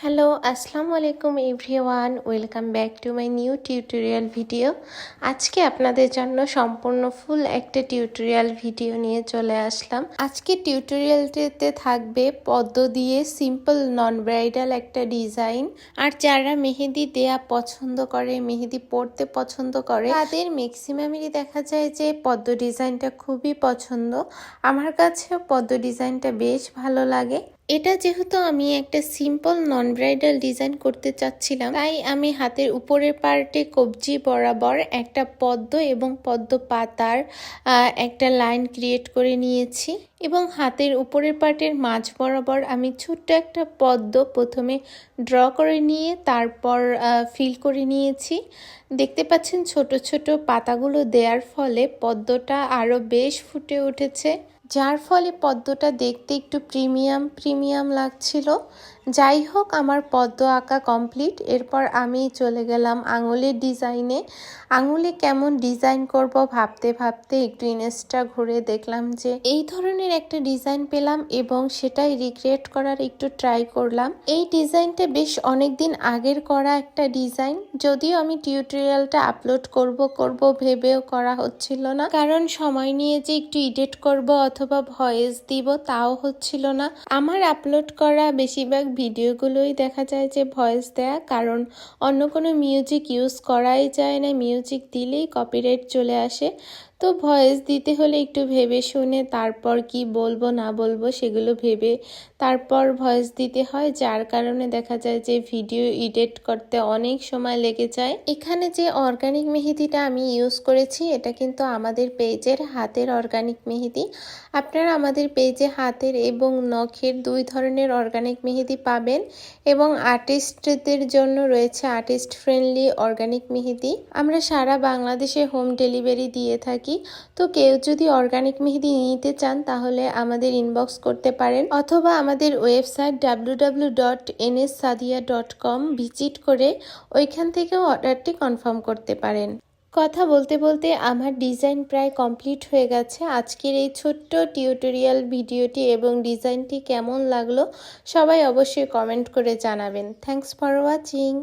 Hello, আসসালামু আলাইকুম everyone, welcome back to my new tutorial video. আজকে আপনাদের জন্য সম্পূর্ণ ফুল একটা টিউটোরিয়াল ভিডিও নিয়ে চলে আসলাম। আজকে টিউটোরিয়ালটিতে থাকবে পদ্ম দিয়ে সিম্পল নন ব্রাইডাল একটা ডিজাইন। আর যারা মেহেদি দেয়া পছন্দ করে, মেহেদি পরতে পছন্দ করে, তাদের ম্যাক্সিমামেরই দেখা যায় যে পদ্ম ডিজাইনটা খুবই পছন্দ। আমার কাছেও পদ্ম ডিজাইনটা বেশ ভালো লাগে। এটা যেহেতু আমি একটা সিম্পল নন ব্রাইডাল ডিজাইন করতে চাচ্ছিলাম, তাই আমি হাতের উপরের পার্টে কবজি বরাবর একটা পদ্ম এবং পদ্ম পাতার একটা লাইন ক্রিয়েট করে নিয়েছি এবং হাতের উপরের পার্টের মাঝ বরাবর আমি ছোট্ট একটা পদ্ম প্রথমে ড্র করে নিয়ে তারপর ফিল করে নিয়েছি। দেখতে পাচ্ছেন ছোট ছোট পাতাগুলো দেওয়ার ফলে পদ্মটা আরও বেশ ফুটে উঠেছে, যার ফলে পদ্মটা দেখতে একটু প্রিমিয়াম লাগছিল। যাই হোক, আমার পদ্ম আঁকা কমপ্লিট। এরপর আমি চলে গেলাম আঙুলের ডিজাইনে। আঙুলে কেমন ডিজাইন করব ভাবতে ভাবতে একটু ইনস্টা ঘুরে দেখলাম যে এই ধরনের একটা ডিজাইন পেলাম এবং সেটাই রিক্রিয়েট করার একটু ট্রাই করলাম। এই ডিজাইনটা বেশ অনেকদিন আগের করা একটা ডিজাইন, যদিও আমি টিউটোরিয়ালটা আপলোড করব ভেবেও করা হচ্ছিল না, কারণ সময় নিয়ে যে একটু এডিট করব অথবা ভয়েস দিব তাও হচ্ছিল না। আমার আপলোড করা বেশিরভাগ ভিডিওগুলোই দেখা যায় যে ভয়েস দেয়া, কারণ অন্য কোনো মিউজিক ইউজ করাই যায় না, মিউজিক দিলেই কপিরাইট চলে আসে। তো ভয়েস দিতে হলে একটু ভেবে শুনে তারপর কি বলবো না বলবো সেগুলো ভেবে তারপর ভয়েস দিতে হয়, যার কারণে দেখা যায় যে ভিডিও এডিট করতে অনেক সময় লেগে যায়। এখানে যে অর্গানিক মেহেদিটা আমি ইউজ করেছি এটা কিন্তু আমাদের পেজের হাতের অর্গানিক মেহেদি। আপনারা আমাদের পেজে হাতের এবং নখের দুই ধরনের অর্গানিক মেহেদি পাবেন এবং আর্টিস্টদের জন্য রয়েছে আর্টিস্ট ফ্রেন্ডলি অর্গানিক মেহেদি। আমরা সারা বাংলাদেশে হোম ডেলিভারি দিয়ে থাকি। তো কেউ যদি অর্গানিক মেহেদি নিতে চান তাহলে আমাদের ইনবক্স করতে পারেন অথবা আমাদের ওয়েবসাইট www.nssadia.com ভিজিট করে ওইখান থেকেও অর্ডারটি কনফার্ম করতে পারেন। কথা বলতে বলতে আমার ডিজাইন প্রায় কমপ্লিট হয়ে গেছে। আজকের এই ছোট্ট টিউটোরিয়াল ভিডিওটি এবং ডিজাইনটি কেমন লাগলো সবাই অবশ্যই কমেন্ট করে জানাবেন। Thanks for watching.